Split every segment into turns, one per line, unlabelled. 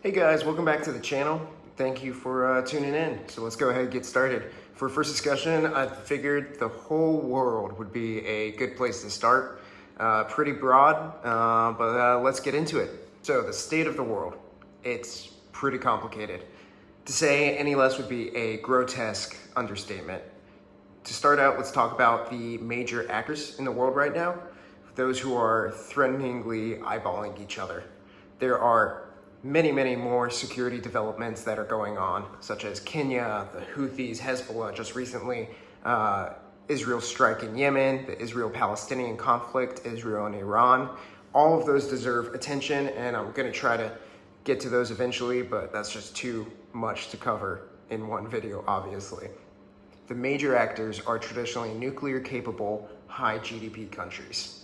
Hey guys, welcome back to the channel. Thank you for tuning in. So let's go ahead and get started. For first discussion, I figured the whole world would be a good place to start. Pretty broad, but let's get into it. So the state of the world, it's pretty complicated. To say any less would be a grotesque understatement. To start out, let's talk about the major actors in the world right now, those who are threateningly eyeballing each other. There are many more security developments that are going on, such as Kenya, the Houthis, Hezbollah just recently, Israel's strike in Yemen, the Israel-Palestinian conflict, Israel and Iran. All of those deserve attention, and I'm going to try to get to those eventually, but that's just too much to cover in one video, obviously. The major actors are traditionally nuclear-capable, high GDP countries.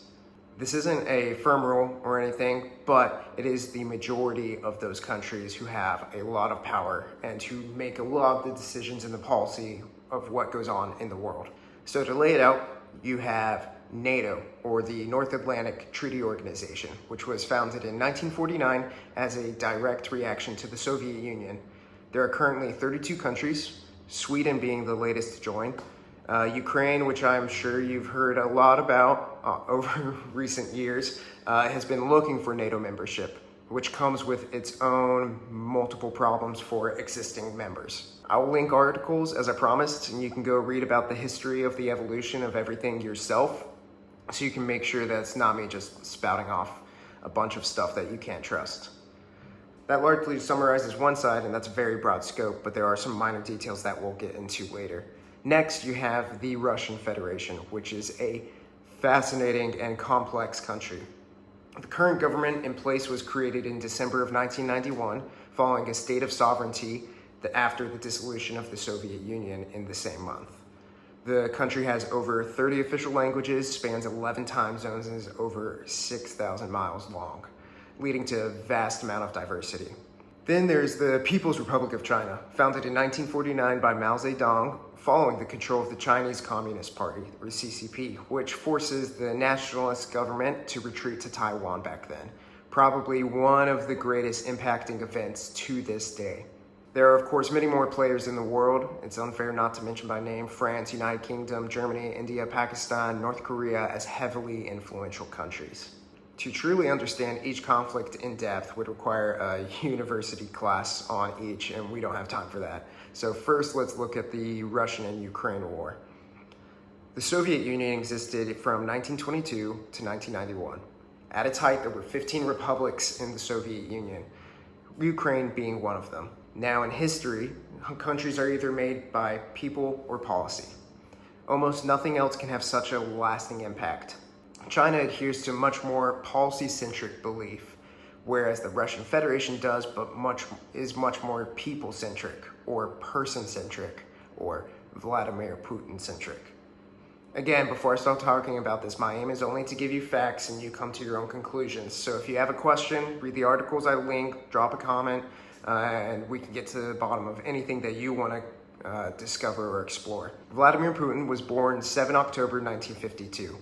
This isn't a firm rule or anything, but it is the majority of those countries who have a lot of power and who make a lot of the decisions in the policy of what goes on in the world. So to lay it out, you have NATO, or the North Atlantic Treaty Organization, which was founded in 1949 as a direct reaction to the Soviet Union. There are currently 32 countries, Sweden being the latest to join. Ukraine, which I'm sure you've heard a lot about over recent years, has been looking for NATO membership, which comes with its own multiple problems for existing members. I'll link articles as I promised, and you can go read about the history of the evolution of everything yourself, so you can make sure that it's not me just spouting off a bunch of stuff that you can't trust. That largely summarizes one side, and that's a very broad scope, but there are some minor details that we'll get into later. Next, you have the Russian Federation, which is a fascinating and complex country. The current government in place was created in December of 1991, following a state of sovereignty after the dissolution of the Soviet Union in the same month. The country has over 30 official languages, spans 11 time zones, and is over 6,000 miles long, leading to a vast amount of diversity. Then there's the People's Republic of China, founded in 1949 by Mao Zedong, following the control of the Chinese Communist Party, or CCP, which forces the nationalist government to retreat to Taiwan back then. Probably one of the greatest impacting events to this day. There are, of course, many more players in the world. It's unfair not to mention by name France, United Kingdom, Germany, India, Pakistan, North Korea as heavily influential countries. To truly understand each conflict in depth would require a university class on each, and we don't have time for that. So first, let's look at the Russian and Ukraine war. The Soviet Union existed from 1922 to 1991. At its height, there were 15 republics in the Soviet Union, Ukraine being one of them. Now in history, countries are either made by people or policy. Almost nothing else can have such a lasting impact. China adheres to much more policy-centric belief, whereas the Russian Federation does, but is much more people-centric, or person-centric, or Vladimir Putin-centric. Again, before I start talking about this, my aim is only to give you facts and you come to your own conclusions. So if you have a question, read the articles I link, drop a comment, and we can get to the bottom of anything that you want to discover or explore. Vladimir Putin was born 7 October 1952.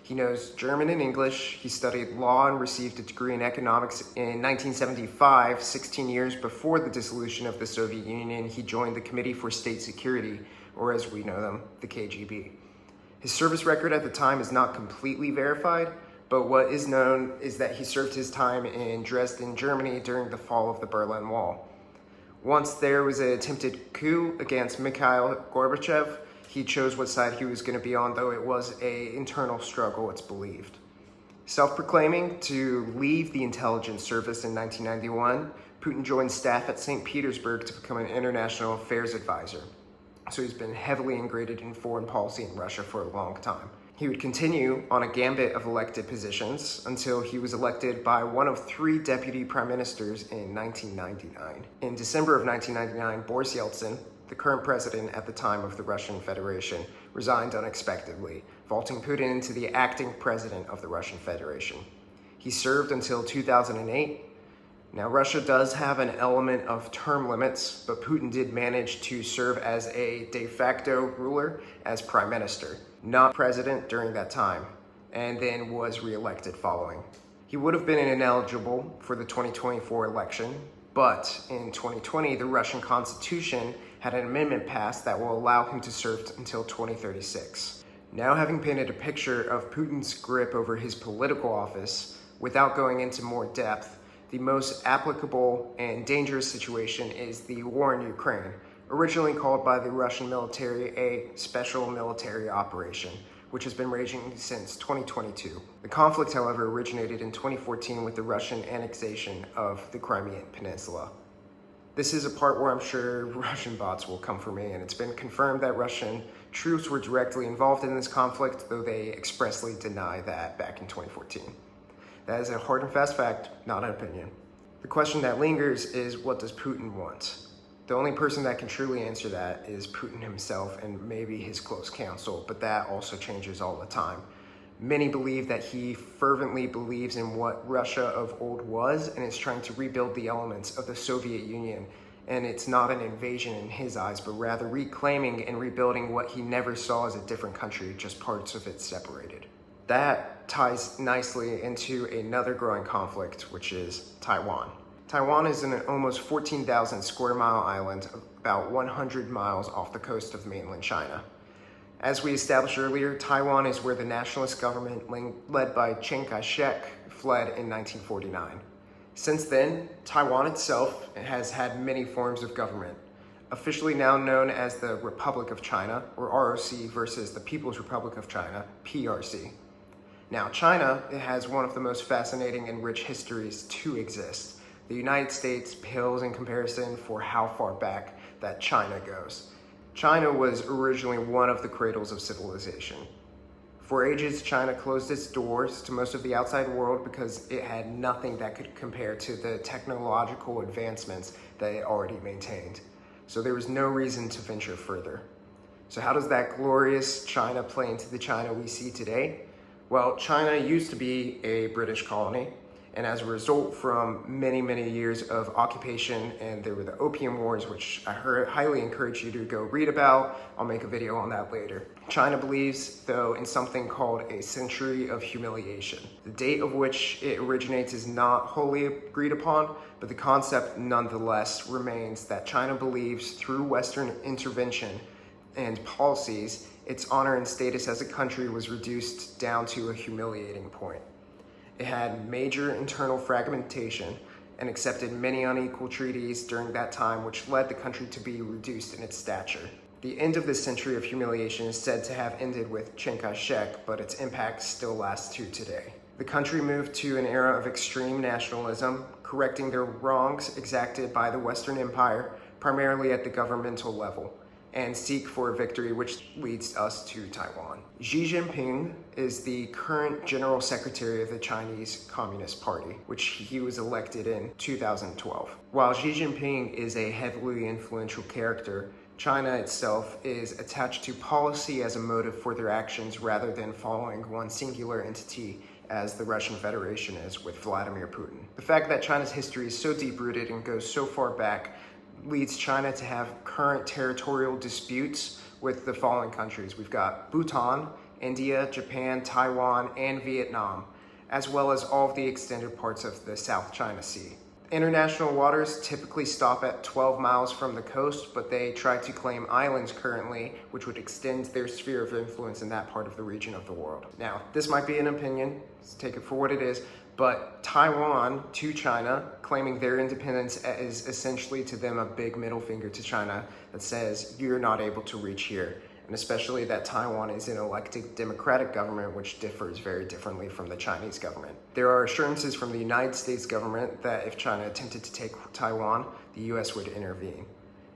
He knows German and English. He studied law and received a degree in economics in 1975, 16 years before the dissolution of the Soviet Union. He joined the Committee for State Security, or as we know them, the KGB. His service record at the time is not completely verified, but what is known is that he served his time in Dresden, Germany during the fall of the Berlin Wall. Once there was an attempted coup against Mikhail Gorbachev, he chose what side he was going to be on, though it was an internal struggle, it's believed. Self-proclaiming to leave the intelligence service in 1991, Putin joined staff at St. Petersburg to become an international affairs advisor. So he's been heavily ingrained in foreign policy in Russia for a long time. He would continue on a gambit of elected positions until he was elected by one of 3 deputy prime ministers in 1999. In December of 1999, Boris Yeltsin, the current president at the time of the Russian Federation, resigned unexpectedly, vaulting Putin into the acting president of the Russian Federation. He served until 2008. Now, Russia does have an element of term limits, but Putin did manage to serve as a de facto ruler as prime minister, not president during that time, and then was reelected following. He would have been ineligible for the 2024 election, But in 2020, the Russian Constitution had an amendment passed that will allow him to serve until 2036. Now, having painted a picture of Putin's grip over his political office, without going into more depth, the most applicable and dangerous situation is the war in Ukraine, originally called by the Russian military a special military operation, which has been raging since 2022. The conflict, however, originated in 2014 with the Russian annexation of the Crimean Peninsula. This is a part where I'm sure Russian bots will come for me, and it's been confirmed that Russian troops were directly involved in this conflict, though they expressly deny that back in 2014. That is a hard and fast fact, not an opinion. The question that lingers is, what does Putin want? The only person that can truly answer that is Putin himself and maybe his close counsel, but that also changes all the time. Many believe that he fervently believes in what Russia of old was and is trying to rebuild the elements of the Soviet Union. And it's not an invasion in his eyes, but rather reclaiming and rebuilding what he never saw as a different country, just parts of it separated. That ties nicely into another growing conflict, which is Taiwan. Taiwan is an almost 14,000 square mile island about 100 miles off the coast of mainland China. As we established earlier, Taiwan is where the nationalist government led by Chiang Kai-shek fled in 1949. Since then, Taiwan itself has had many forms of government, officially now known as the Republic of China, or ROC, versus the People's Republic of China, PRC. Now, China has one of the most fascinating and rich histories to exist. The United States pales in comparison for how far back that China goes. China was originally one of the cradles of civilization. For ages, China closed its doors to most of the outside world because it had nothing that could compare to the technological advancements that it already maintained. So there was no reason to venture further. So how does that glorious China play into the China we see today? Well, China used to be a British colony, and as a result, from many, many years of occupation, and there were the Opium Wars, which I highly encourage you to go read about. I'll make a video on that later. China believes, though, in something called a century of humiliation. The date of which it originates is not wholly agreed upon, but the concept nonetheless remains that China believes through Western intervention and policies, its honor and status as a country was reduced down to a humiliating point. It had major internal fragmentation and accepted many unequal treaties during that time, which led the country to be reduced in its stature. The end of this century of humiliation is said to have ended with Chiang Kai-shek, but its impact still lasts to today. The country moved to an era of extreme nationalism, correcting the wrongs exacted by the Western Empire, primarily at the governmental level, and seek for a victory, which leads us to Taiwan. Xi Jinping is the current General Secretary of the Chinese Communist Party, which he was elected in 2012. While Xi Jinping is a heavily influential character, China itself is attached to policy as a motive for their actions rather than following one singular entity as the Russian Federation is with Vladimir Putin. The fact that China's history is so deep-rooted and goes so far back leads China to have current territorial disputes with the following countries. We've got Bhutan, India, Japan, Taiwan, and Vietnam, as well as all of the extended parts of the South China Sea. International waters typically stop at 12 miles from the coast, but they try to claim islands currently, which would extend their sphere of influence in that part of the region of the world. Now, this might be an opinion, let's take it for what it is, but Taiwan to China, claiming their independence, is essentially to them a big middle finger to China that says, you're not able to reach here. And especially that Taiwan is an elected democratic government, which differs very differently from the Chinese government. There are assurances from the United States government that if China attempted to take Taiwan, the US would intervene.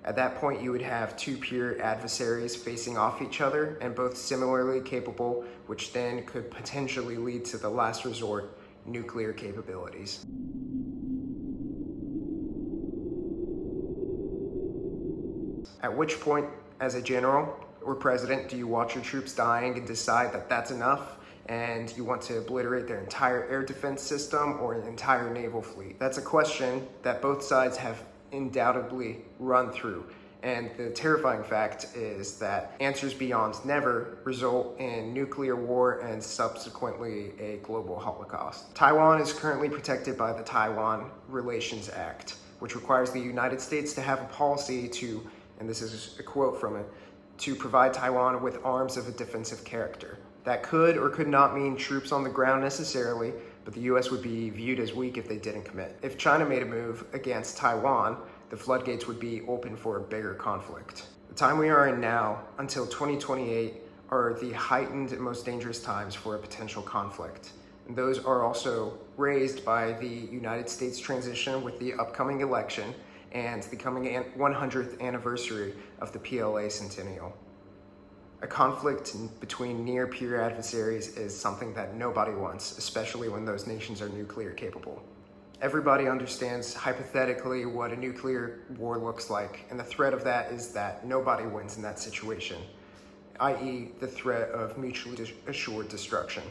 At that point, you would have two peer adversaries facing off each other and both similarly capable, which then could potentially lead to the last resort, nuclear capabilities. At which point, as a general or president, do you watch your troops dying and decide that that's enough and you want to obliterate their entire air defense system or an entire naval fleet? That's a question that both sides have undoubtedly run through. And the terrifying fact is that answers beyond never result in nuclear war and subsequently a global holocaust. Taiwan is currently protected by the Taiwan Relations Act, which requires the United States to have a policy to, and this is a quote from it, to provide Taiwan with arms of a defensive character. That could or could not mean troops on the ground necessarily, but the US would be viewed as weak if they didn't commit. If China made a move against Taiwan, the floodgates would be open for a bigger conflict. The time we are in now, until 2028, are the heightened and most dangerous times for a potential conflict. And those are also raised by the United States transition with the upcoming election and the coming 100th anniversary of the PLA centennial. A conflict between near peer adversaries is something that nobody wants, especially when those nations are nuclear capable. Everybody understands hypothetically what a nuclear war looks like, and the threat of that is that nobody wins in that situation, i.e. the threat of mutually assured destruction.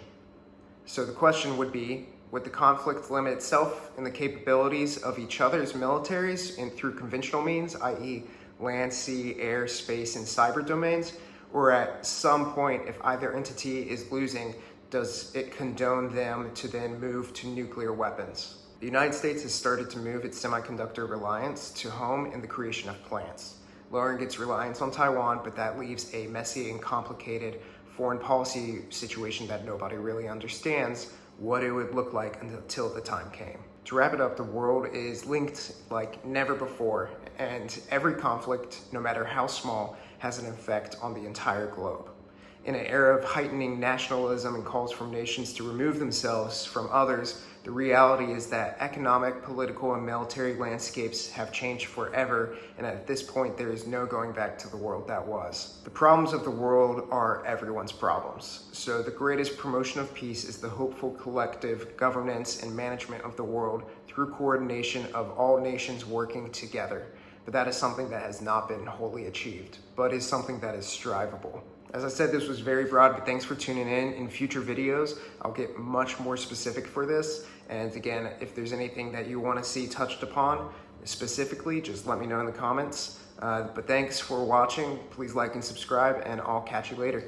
So the question would be, would the conflict limit itself in the capabilities of each other's militaries and through conventional means, i.e. land, sea, air, space, and cyber domains? Or at some point, if either entity is losing, does it condone them to then move to nuclear weapons? The United States has started to move its semiconductor reliance to home in the creation of plants, lowering its reliance on Taiwan, but that leaves a messy and complicated foreign policy situation that nobody really understands what it would look like until the time came. To wrap it up, the world is linked like never before, and every conflict, no matter how small, has an effect on the entire globe. In an era of heightening nationalism and calls from nations to remove themselves from others, the reality is that economic, political, and military landscapes have changed forever, and at this point there is no going back to the world that was. The problems of the world are everyone's problems, so the greatest promotion of peace is the hopeful collective governance and management of the world through coordination of all nations working together. But that is something that has not been wholly achieved, but is something that is strivable. As I said, this was very broad, but thanks for tuning in. In future videos, I'll get much more specific for this. And again, if there's anything that you want to see touched upon specifically, just let me know in the comments. But thanks for watching. Please like and subscribe, and I'll catch you later.